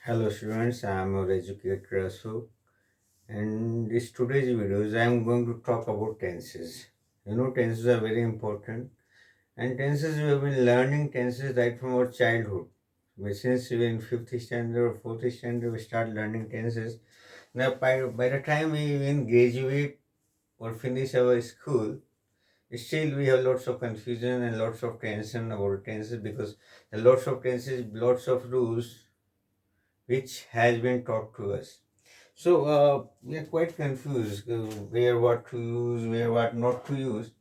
Hello students, I am your educator Asu, and this today's videos I am going to talk about tenses. Tenses are very important, and tenses we have been learning tenses right from our childhood. Since we are in fifth standard or fourth standard, we start learning tenses. Now, by the time we even graduate or finish our school, still we have lots of confusion and lots of tension about tenses because lots of tenses, lots of rules which has been taught to us. So we are quite confused where what to use, where what not to use.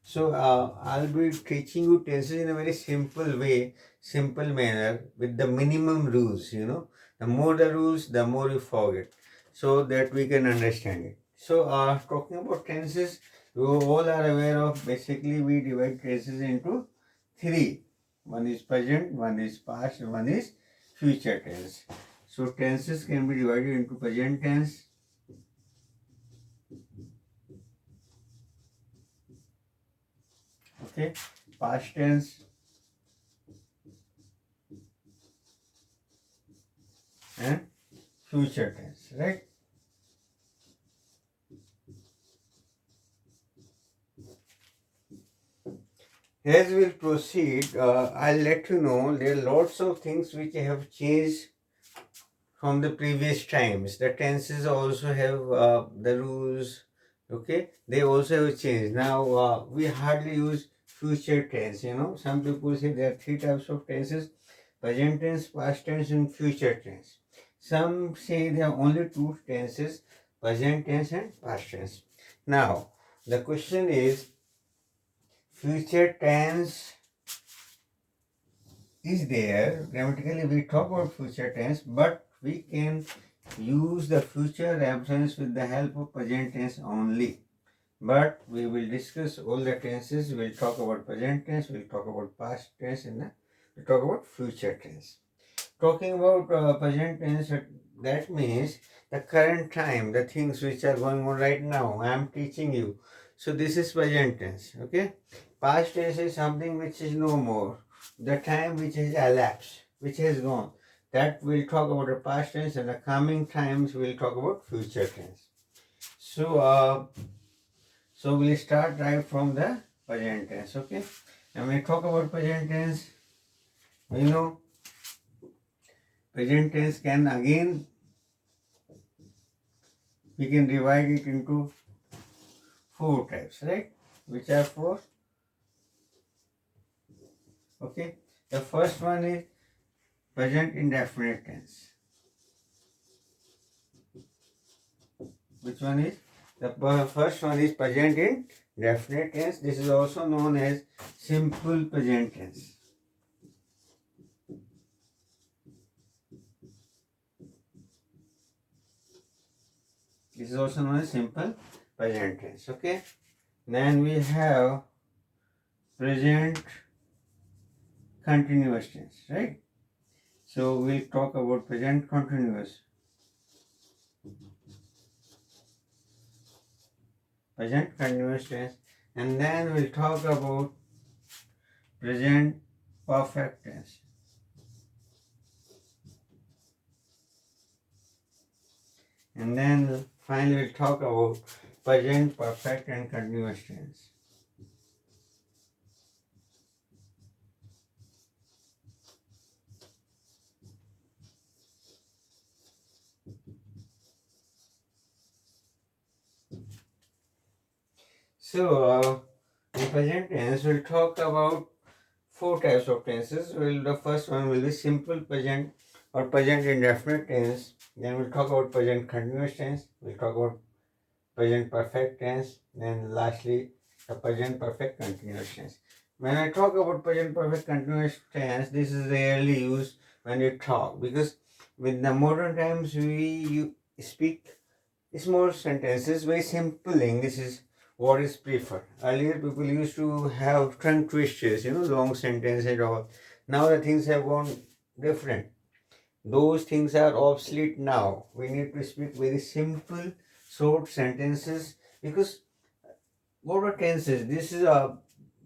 So I'll be teaching you tenses in a very simple way, simple manner with the minimum rules. The more the rules, the more you forget, so that we can understand it. So talking about tenses, you all are aware of. Basically, we divide tenses into three. One is present, one is past, and one is future tense. So tenses can be divided into present tense, okay, past tense, and future tense, right? As we'll proceed, I'll let you know there are lots of things which have changed from the previous times. The tenses also have the rules, okay? They also have changed. Now, we hardly use future tense, Some people say there are three types of tenses: present tense, past tense, and future tense. Some say there are only two tenses: present tense and past tense. Now, the question is, future tense is there. Grammatically, we talk about future tense, but we can use the future reference with the help of present tense only. But we will discuss all the tenses. We'll talk about present tense, we'll talk about past tense, and we'll talk about future tense. Talking about present tense, that means the current time, the things which are going on right now. I am teaching you. So this is present tense, okay? Past tense is something which is no more. The time which has elapsed, which has gone. That we'll talk about the past tense, and the coming times we'll talk about future tense. So we'll start right from the present tense, okay? And when we talk about present tense, you know, present tense can again, we can divide it into four types, right? Which are four? Okay. The first one is present indefinite tense. Which one is? The first one is present indefinite tense. This is also known as simple present tense. This is also known as simple present tense. Okay. Then we have present continuous tense, right? So we'll talk about present continuous. Present continuous tense, and then we'll talk about present perfect tense. And then finally we'll talk about present perfect and continuous tense. So in present tense we'll talk about four types of tenses. The first one will be simple present or present indefinite tense. Then we'll talk about present continuous tense. We'll talk about present perfect tense. Then lastly, the present perfect continuous tense. When I talk about present perfect continuous tense, this is rarely used when you talk, because with the modern times we speak small sentences, very simple English is what is preferred. Earlier people used to have tongue twisters, long sentences and all. Now the things have gone different. Those things are obsolete now. We need to speak very simple, short sentences, because what are tenses? This is a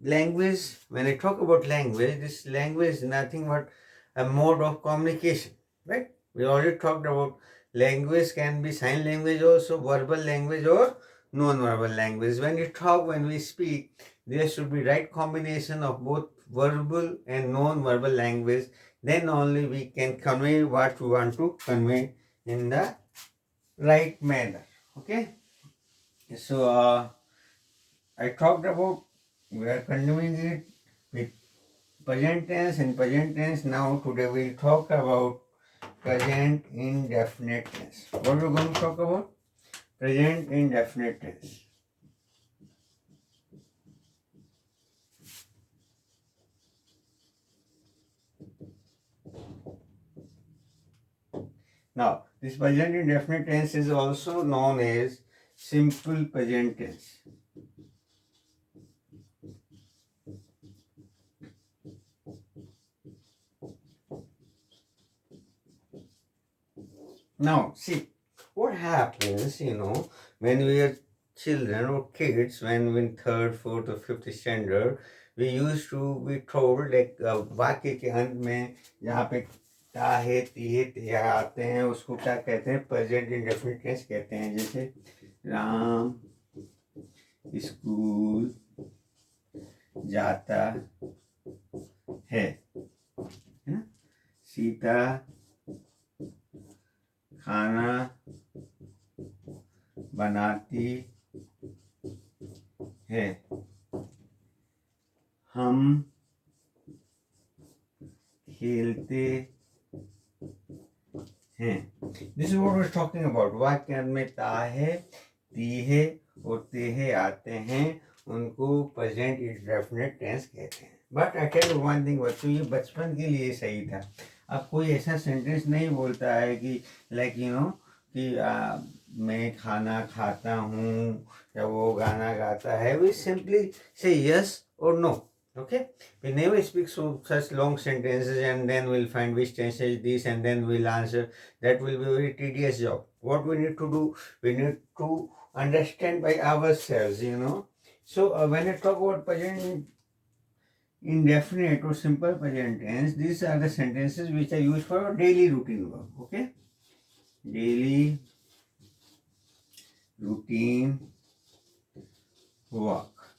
language. When I talk about language, this language is nothing but a mode of communication, right? We already talked about language can be sign language also, verbal language or non-verbal language. When we talk, when we speak, there should be right combination of both verbal and non-verbal language. Then only we can convey what we want to convey in the right manner. Okay. So I talked about, we are continuing it with present tense and present tense. Now today we'll talk about present indefinite tense. What are we going to talk about? Present indefinite tense. Now, this present indefinite tense is also known as simple present tense. Now, see, what happens, when we are children or kids, when we're in third, fourth or fifth standard, we used to be told like वाक्य के अंत में जहाँ पे ता है ती है ते आते हैं उसको क्या कहते हैं, प्रेजेंट इंडेफिनिट टेंस कहते हैं. जैसे राम स्कूल जाता है ना, सीता खाना बनाती है, हम खेलते हैं. This is what we are talking about. वाक्य में ता है ती है और ते है आते हैं, उनको प्रेजेंट इंडेफिनिट टेंस कहते हैं. But I tell you one thing बच्चों, ये बचपन के लिए सही था. अब कोई ऐसा सेंटेंस नहीं बोलता है कि लाइक कि मैं खाना खाता हूँ या वो गाना गाता है. वी सिंपली से यस और no. Okay, we never speak such long sentences and then we'll find which tense is this and then we'll answer. That will be a very tedious job. What we need to do, we need to understand by ourselves. So when I talk about present indefinite or simple present tense, these are the sentences which are used for daily routine work. Okay, daily routine work.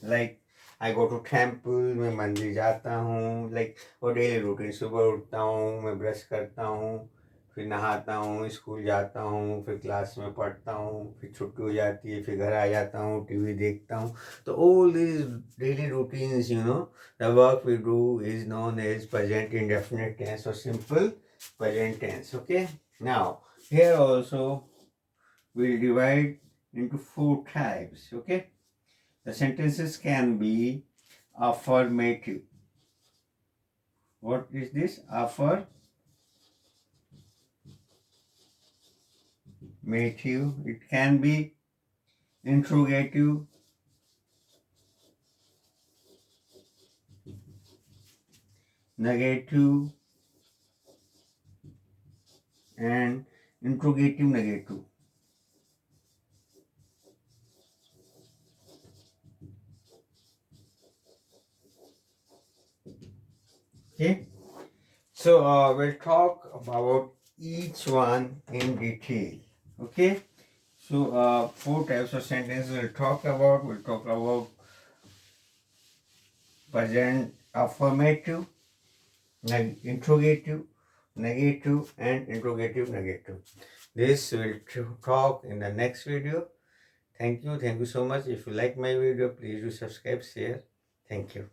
Like I go to temple, मैं मंदिर जाता हूँ. Like और daily routine, सुबह उठता हूँ, मैं brush करता हूँ, फिर नहाता हूँ, स्कूल जाता हूँ, फिर क्लास में पढ़ता हूँ, फिर छुट्टी हो जाती है, फिर घर आ जाता हूँ, टीवी देखता हूँ. तो all these daily routines, the work we do is known as present indefinite tense और simple present tense. Okay, now here also we'll divide into 4 types. Okay, the sentences can be affirmative. What is this? Affirmative. It can be interrogative, negative, and interrogative negative. Okay, so we'll talk about each one in detail. Okay, so 4 types of sentences we'll talk about. We'll talk about present affirmative, interrogative, negative, and interrogative negative. This we'll talk in the next video. Thank you so much. If you like my video, please do subscribe, share. Thank you.